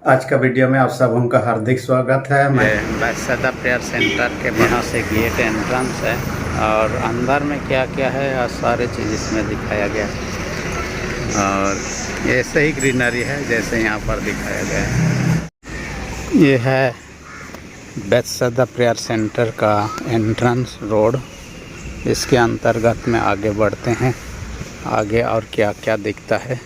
आज का वीडियो में आप सबों का हार्दिक स्वागत है। मैं बैतसैदा प्रेयर सेंटर के यहाँ से गेट एंट्रेंस है और अंदर में क्या क्या है और सारे चीज़ इसमें दिखाया गया है और ऐसे ही ग्रीनरी है जैसे यहाँ पर दिखाया गया है। ये है बैतसैदा प्रेयर सेंटर का एंट्रेंस रोड। इसके अंतर्गत में आगे बढ़ते हैं, आगे और क्या क्या दिखता है।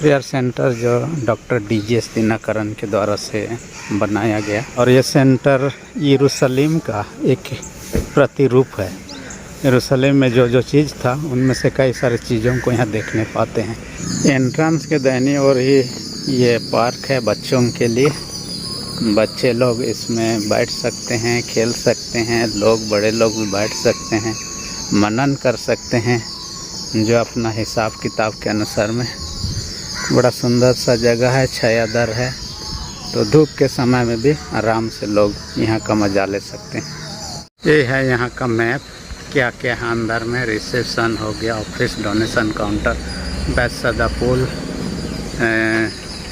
प्रेयर सेंटर जो डॉक्टर डीजीएस दिनकरन के द्वारा से बनाया गया और ये सेंटर यरूशलेम का एक प्रतिरूप है। यरूशलेम में जो जो चीज़ था उनमें से कई सारे चीज़ों को यहाँ देखने पाते हैं। एंट्रेंस के दाहिनी ओर ही ये पार्क है बच्चों के लिए। बच्चे लोग इसमें बैठ सकते हैं, खेल सकते हैं, लोग बड़े लोग भी बैठ सकते हैं, मनन कर सकते हैं जो अपना हिसाब किताब के अनुसार में। बड़ा सुंदर सा जगह है, छायादार है, तो धूप के समय में भी आराम से लोग यहाँ का मजा ले सकते हैं। ये है यहाँ का मैप, क्या क्या है अंदर में। रिसेप्शन हो गया, office, donation counter, Bethsaida pool,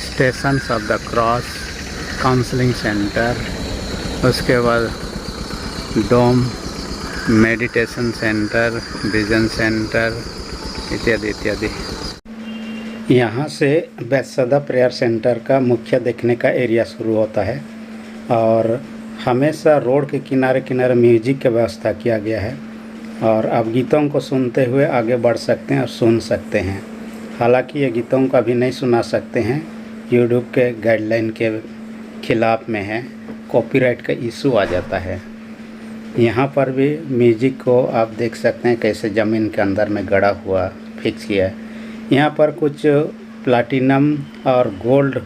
station of the cross, counselling centre, उसके बाद dome, meditation centre, vision centre इत्यादि इत्यादि। यहाँ से बैतसैदा प्रेयर सेंटर का मुख्य देखने का एरिया शुरू होता है और हमेशा रोड के किनारे किनारे म्यूजिक की व्यवस्था किया गया है और आप गीतों को सुनते हुए आगे बढ़ सकते हैं और सुन सकते हैं। हालांकि ये गीतों का भी नहीं सुना सकते हैं, यूट्यूब के गाइडलाइन के खिलाफ में है, कॉपीराइट का इशू आ जाता है। यहाँ पर भी म्यूजिक को आप देख सकते हैं कैसे ज़मीन के अंदर में गड़ा हुआ फिक्स किया है। यहाँ पर कुछ प्लैटिनम और गोल्ड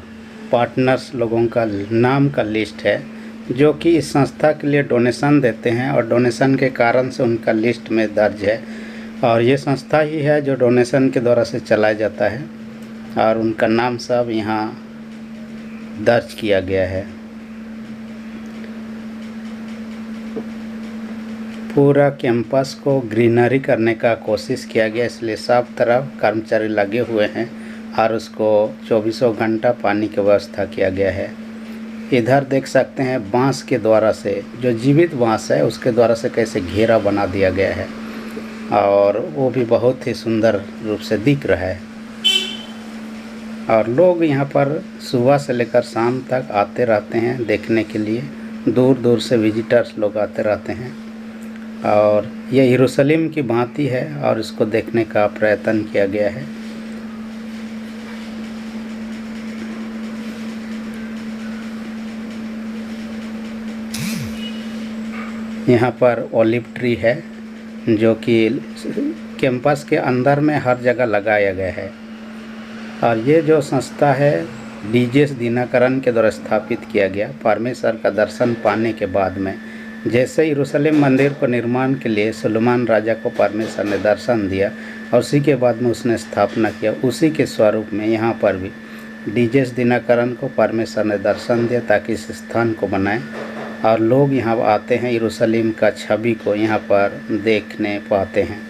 पार्टनर्स लोगों का नाम का लिस्ट है जो कि इस संस्था के लिए डोनेशन देते हैं और डोनेशन के कारण से उनका लिस्ट में दर्ज है। और ये संस्था ही है जो डोनेशन के द्वारा से चलाया जाता है और उनका नाम सब यहाँ दर्ज किया गया है। पूरा कैंपस को ग्रीनरी करने का कोशिश किया गया, इसलिए सब तरफ कर्मचारी लगे हुए हैं और उसको 24 घंटा पानी की व्यवस्था किया गया है। इधर देख सकते हैं बांस के द्वारा से, जो जीवित बांस है उसके द्वारा से कैसे घेरा बना दिया गया है और वो भी बहुत ही सुंदर रूप से दिख रहा है। और लोग यहाँ पर सुबह से लेकर शाम तक आते रहते हैं देखने के लिए, दूर दूर से विजिटर्स लोग आते रहते हैं और यह यरूशलेम की भांति है और इसको देखने का प्रयत्न किया गया है। यहाँ पर ओलिव ट्री है जो कि कैंपस के अंदर में हर जगह लगाया गया है। और ये जो संस्था है डीजीएस दिनकरन के द्वारा स्थापित किया गया। परमेश्वर का दर्शन पाने के बाद में, जैसे यरूशलेम मंदिर को निर्माण के लिए सुलेमान राजा को परमेश्वर ने दर्शन दिया और उसी के बाद में उसने स्थापना किया, उसी के स्वरूप में यहाँ पर भी डीजीएस दिनकरन को परमेश्वर ने दर्शन दिया ताकि इस स्थान को बनाएं और लोग यहाँ आते हैं, यरूशलेम का छवि को यहाँ पर देखने पाते हैं।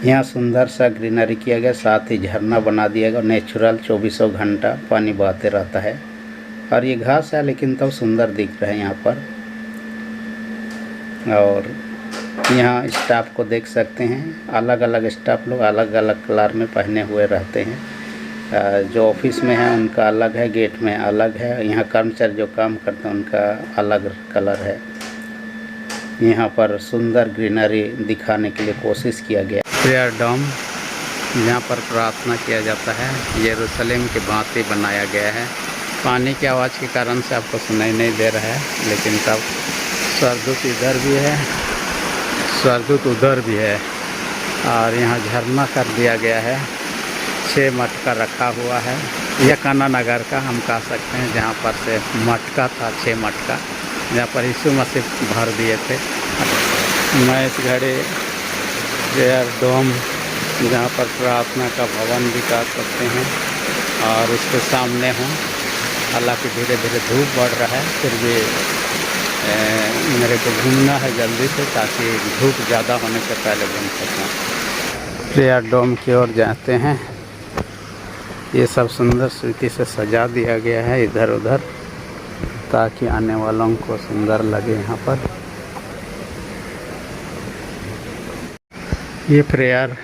यहाँ सुंदर सा ग्रीनरी किया गया, साथ ही झरना बना दिया गया, नेचुरल 24 घंटा पानी बहते रहता है और ये घास है लेकिन तब सुंदर दिख रहा है यहाँ पर। और यहाँ स्टाफ को देख सकते हैं, अलग अलग स्टाफ लोग अलग अलग कलर में पहने हुए रहते हैं। जो ऑफिस में है उनका अलग है, गेट में अलग है, यहाँ कर्मचारी जो काम करते हैं उनका अलग कलर है। यहाँ पर सुंदर ग्रीनरी दिखाने के लिए कोशिश किया गया। प्रेयर डोम, यहाँ पर प्रार्थना किया जाता है, यरूशलेम की भांति बनाया गया है। पानी की आवाज़ के कारण से आपको सुनाई नहीं दे रहा है, लेकिन तब स्वर्गदूत इधर भी है, स्वर्गदूत उधर भी है। और यहाँ झरना कर दिया गया है, 6 मटका रखा हुआ है। यह काना नगर का हम कह सकते हैं जहाँ पर से मटका था, 6 मटका, जहाँ पर यीशु मसीह भर दिए थे। मैं इस घड़ी प्रेयर डोम जहाँ पर प्रार्थना का भवन भी कह सकते हैं और उसके सामने हूँ। हालांकि धीरे धीरे धूप बढ़ रहा है, फिर भी मेरे को घूमना है जल्दी से ताकि धूप ज़्यादा होने से पहले घूम सकूँ। प्रेयर डोम की ओर जाते हैं। ये सब सुंदर रीति से सजा दिया गया है इधर उधर, ताकि आने वालों को सुंदर लगे यहाँ पर। ये प्रेयर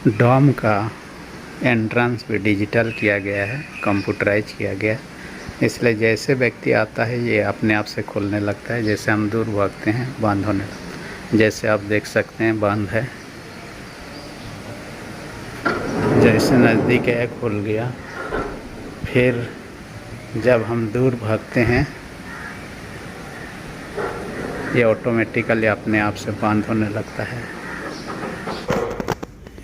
डॉम का एंट्रेंस भी डिजिटल किया गया है, कंप्यूटराइज किया गया है, इसलिए जैसे व्यक्ति आता है ये अपने आप से खुलने लगता है। जैसे हम दूर भागते हैं बंद होने लगता है। जैसे आप देख सकते हैं बंद है, जैसे नज़दीक है खुल गया। फिर जब हम दूर भागते हैं ये ऑटोमेटिकली अपने आप से बंद होने लगता है।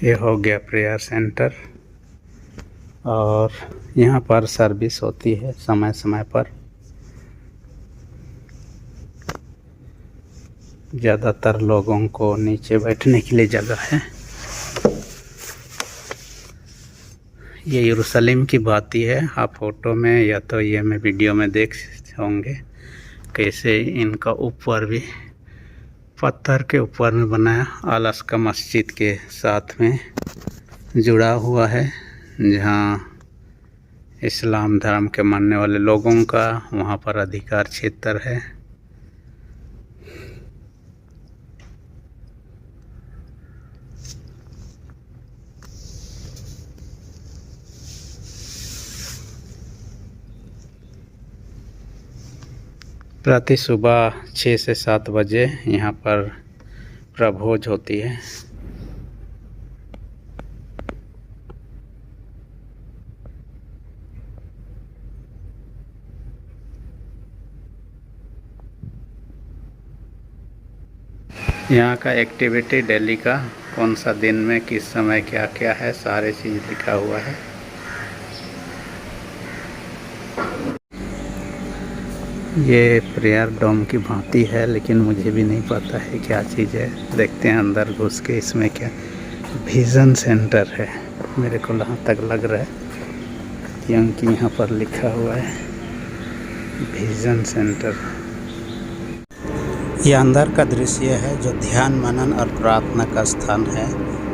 ये हो गया प्रेयर सेंटर, और यहाँ पर सर्विस होती है समय समय पर। ज़्यादातर लोगों को नीचे बैठने के लिए जगह है। ये यरूशलेम की बाती है, आप फोटो में या तो ये मैं वीडियो में देख होंगे कैसे इनका ऊपर भी पत्थर के ऊपर में बनाया अलास्का मस्जिद के साथ में जुड़ा हुआ है, जहाँ इस्लाम धर्म के मानने वाले लोगों का वहाँ पर अधिकार क्षेत्र है। प्रति सुबह 6 से 7 बजे यहाँ पर प्रभोज होती है। यहाँ का एक्टिविटी डेली का कौन सा दिन में किस समय क्या क्या है सारे चीज़ लिखा हुआ है। ये प्रेयर डोम की भांति है, लेकिन मुझे भी नहीं पता है क्या चीज़ है। देखते हैं अंदर घुस के इसमें क्या विज़न सेंटर है। मेरे को यहाँ तक लग रहा है क्योंकि यहाँ पर लिखा हुआ है विज़न सेंटर। ये अंदर का दृश्य है जो ध्यान मनन और प्रार्थना का स्थान है।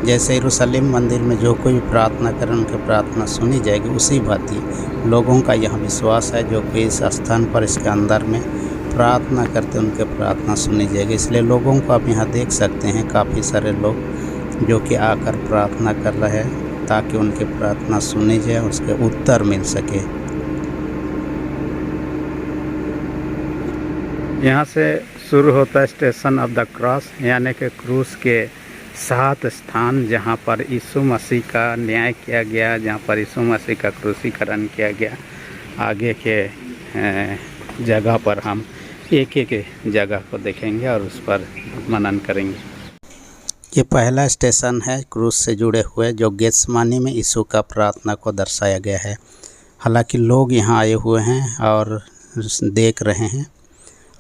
जैसे यरूशलेम मंदिर में जो कोई भी प्रार्थना करे उनकी प्रार्थना सुनी जाएगी, उसी भांति लोगों का यह विश्वास है जो कि इस स्थान पर इसके अंदर में प्रार्थना करते उनके प्रार्थना सुनी जाएगी। इसलिए लोगों को आप यहाँ देख सकते हैं काफ़ी सारे लोग जो कि आकर प्रार्थना कर रहे हैं ताकि उनकी प्रार्थना सुनी जाए, उसके उत्तर मिल सके। यहाँ से शुरू होता है स्टेशन ऑफ द क्रॉस, यानी कि क्रूस के 7 स्थान जहाँ पर यीशु मसीह का न्याय किया गया, जहाँ पर यीशु मसीह का क्रूसीकरण किया गया। आगे के जगह पर हम एक एक जगह को देखेंगे और उस पर मनन करेंगे। ये पहला स्टेशन है क्रूस से जुड़े हुए, जो गेत्समानी में यीशु का प्रार्थना को दर्शाया गया है। हालांकि लोग यहाँ आए हुए हैं और देख रहे हैं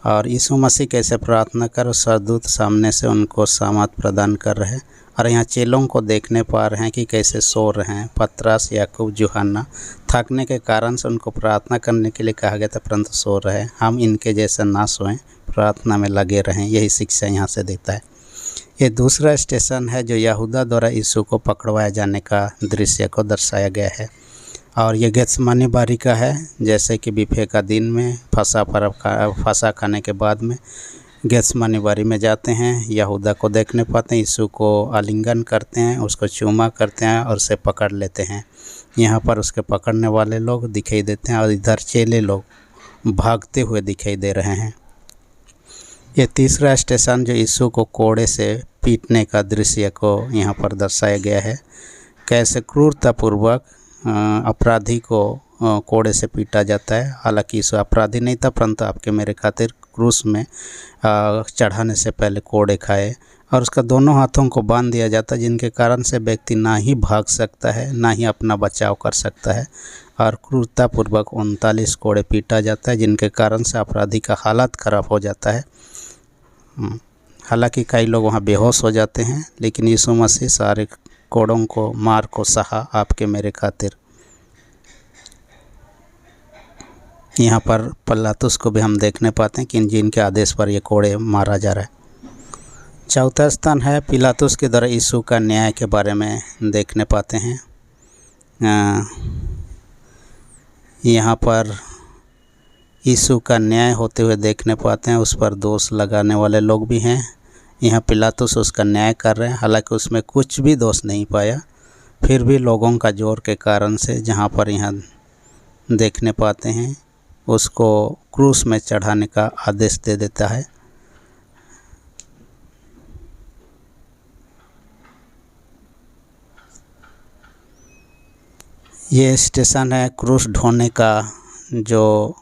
और यीशु मसीह कैसे प्रार्थना कर सरदूत सामने से उनको सामर्थ प्रदान कर रहे हैं। और यहाँ चेलों को देखने पा रहे हैं कि कैसे सो रहे हैं। पतरस, याकूब, यूहन्ना थकने के कारण से उनको प्रार्थना करने के लिए कहा गया था, परंतु सो रहे हैं। हम इनके जैसे ना सोएं, प्रार्थना में लगे रहें, यही शिक्षा यहाँ से देता है। ये दूसरा स्टेशन है जो यहूदा द्वारा यीशु को पकड़वाए जाने का दृश्य को दर्शाया गया है। और ये गेत्समानी बारी का है, जैसे कि बिफे का दिन में फसा खाने के बाद में गेत्समानी बारी में जाते हैं, यहूदा को देखने पाते हैं, यीशु को आलिंगन करते हैं, उसको चूमा करते हैं और उसे पकड़ लेते हैं। यहाँ पर उसके पकड़ने वाले लोग दिखाई देते हैं और इधर चेले लोग भागते हुए दिखाई दे रहे हैं। ये तीसरा स्टेशन जो यीशु को कोड़े से पीटने का दृश्य को यहाँ पर दर्शाया गया है। कैसे क्रूरतापूर्वक अपराधी को कोड़े से पीटा जाता है। हालांकि यीशु अपराधी नहीं था, परंतु आपके मेरे खातिर क्रूस में चढ़ाने से पहले कोड़े खाए और उसका दोनों हाथों को बांध दिया जाता है, जिनके कारण से व्यक्ति ना ही भाग सकता है ना ही अपना बचाव कर सकता है। और क्रूरतापूर्वक 39 कोड़े पीटा जाता है, जिनके कारण से अपराधी का हालत ख़राब हो जाता है। हालांकि कई लोग वहाँ बेहोश हो जाते हैं, लेकिन यीशु मसीह सारे कोड़ों को मार को सहा आपके मेरे खातिर। यहाँ पर पिलातुस को भी हम देखने पाते हैं कि जिनके आदेश पर ये कोड़े मारा जा रहा है। चौथा स्थान है पिलातुस के द्वारा यीशु का न्याय के बारे में देखने पाते हैं। यहाँ पर यीशु का न्याय होते हुए देखने पाते हैं। उस पर दोष लगाने वाले लोग भी हैं। यहाँ पिलातुस उसका न्याय कर रहे हैं, हालांकि उसमें कुछ भी दोष नहीं पाया। फिर भी लोगों का जोर के कारण से जहाँ पर यहाँ देखने पाते हैं उसको क्रूस में चढ़ाने का आदेश दे देता है। ये स्टेशन है क्रूस ढोने का जो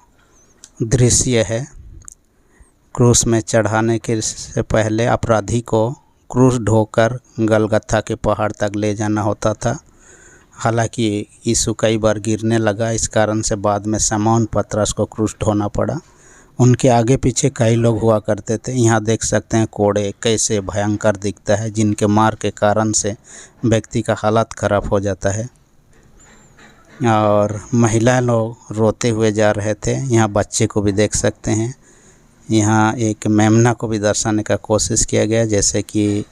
दृश्य है। क्रूस में चढ़ाने के से पहले अपराधी को क्रूस ढोकर गलगथा के पहाड़ तक ले जाना होता था। हालांकि यीशु कई बार गिरने लगा, इस कारण से बाद में शमौन पतरस को क्रूस ढोना पड़ा। उनके आगे पीछे कई लोग हुआ करते थे। यहाँ देख सकते हैं कोड़े कैसे भयंकर दिखता है, जिनके मार के कारण से व्यक्ति का हालत ख़राब हो जाता है। और महिला लोग रोते हुए जा रहे थे। यहाँ बच्चे को भी देख सकते हैं। यहाँ एक मेमना को भी दर्शाने का कोशिश किया गया, जैसे कि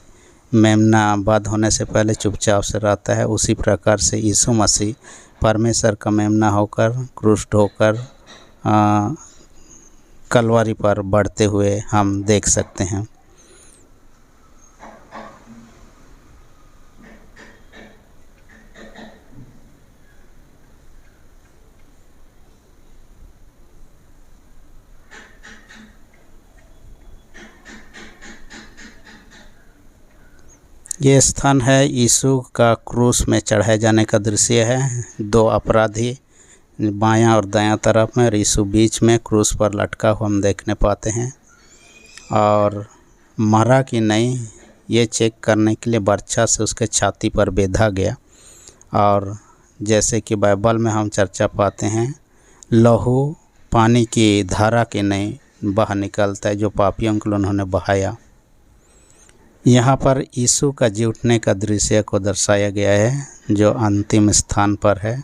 मेमना वध होने से पहले चुपचाप से रहता है, उसी प्रकार से यीशु मसीह परमेश्वर का मेमना होकर क्रूस ढोकर कलवारी पर बढ़ते हुए हम देख सकते हैं। ये स्थान है यीशु का क्रूस में चढ़ाए जाने का दृश्य है। दो अपराधी बायां और दायां तरफ में और यीशु बीच में क्रूस पर लटका हुआ हम देखने पाते हैं। और मरा कि नहीं ये चेक करने के लिए बर्छा से उसके छाती पर बेधा गया। और जैसे कि बाइबल में हम चर्चा पाते हैं, लहू पानी की धारा के नहीं बह निकलता है, जो पापियों को उन्होंने बहाया। यहाँ पर यीशु का जी उठने का दृश्य को दर्शाया गया है, जो अंतिम स्थान पर है।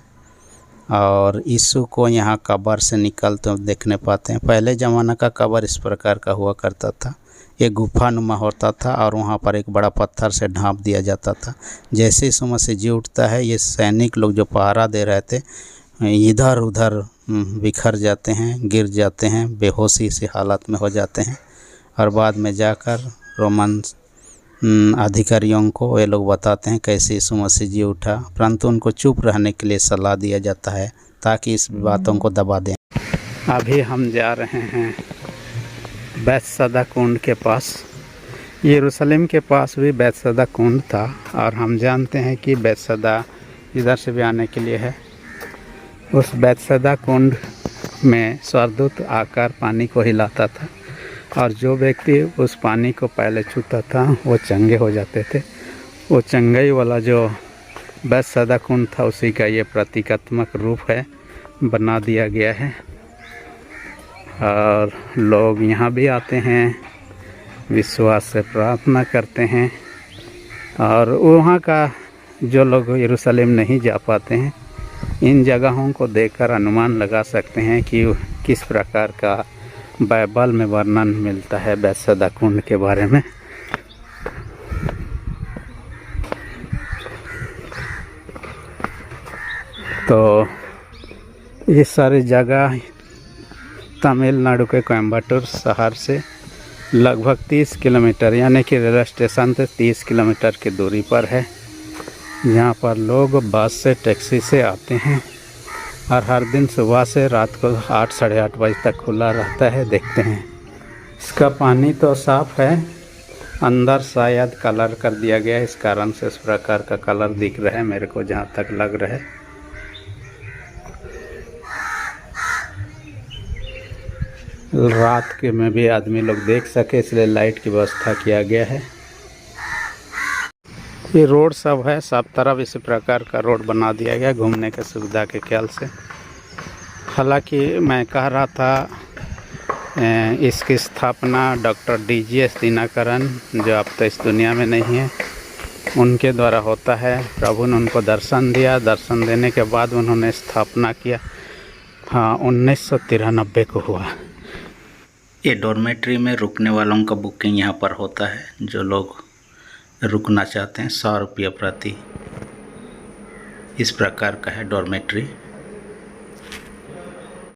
और यीशु को यहाँ कब्र से निकलते देखने पाते हैं। पहले ज़माना का कब्र इस प्रकार का हुआ करता था, ये गुफानुमा होता था और वहाँ पर एक बड़ा पत्थर से ढाँप दिया जाता था। जैसे यीशु मसीह जी उठता है, ये सैनिक लोग जो पहरा दे रहे थे इधर उधर बिखर जाते हैं, गिर जाते हैं, बेहोशी सी हालत में हो जाते हैं। और बाद में जाकर रोमन अधिकारियों को ये लोग बताते हैं कैसे यीशु मसीह जी उठा, परंतु उनको चुप रहने के लिए सलाह दिया जाता है ताकि इस बातों को दबा दें। अभी हम जा रहे हैं बैतसैदा कुंड के पास। यरूशलेम के पास भी बैतसैदा कुंड था और हम जानते हैं कि बैतसैदा इधर से भी आने के लिए है। उस बैतसैदा कुंड में स्वर्गदूत आकर पानी को हिलाता था और जो व्यक्ति उस पानी को पहले छूता था वो चंगे हो जाते थे। वो चंगाई वाला जो बैतसैदा कुंड था उसी का ये प्रतीकात्मक रूप है, बना दिया गया है। और लोग यहाँ भी आते हैं, विश्वास से प्रार्थना करते हैं। और वहाँ का जो लोग यरूशलेम नहीं जा पाते हैं, इन जगहों को देखकर अनुमान लगा सकते हैं कि किस प्रकार का बाइबल में वर्णन मिलता है बैतसैदा कुंड के बारे में। तो ये सारी जगह तमिलनाडु के कोयम्बटूर शहर से लगभग 30 किलोमीटर यानी कि रेलवे स्टेशन से 30 किलोमीटर की दूरी पर है। यहाँ पर लोग बस से टैक्सी से आते हैं और हर दिन सुबह से रात को 8 साढ़े 8 बजे तक खुला रहता है। देखते हैं, इसका पानी तो साफ़ है, अंदर शायद कलर कर दिया गया है, इस कारण से इस प्रकार का कलर दिख रहा है मेरे को जहाँ तक लग रहा है। रात के में भी आदमी लोग देख सके इसलिए लाइट की व्यवस्था किया गया है। ये रोड सब है, सब तरफ इसी प्रकार का रोड बना दिया गया घूमने के सुविधा के ख्याल से। हालांकि मैं कह रहा था इसकी स्थापना डॉक्टर DGS दिनकरन, जो अब तो इस दुनिया में नहीं है, उनके द्वारा होता है। प्रभु ने उनको दर्शन दिया, दर्शन देने के बाद उन्होंने स्थापना किया। हाँ, 1993 को हुआ। ये डॉर्मेट्री में रुकने वालों का बुकिंग यहाँ पर होता है। जो लोग रुकना चाहते हैं 100 रुपये प्रति इस प्रकार का है डॉर्मेट्री।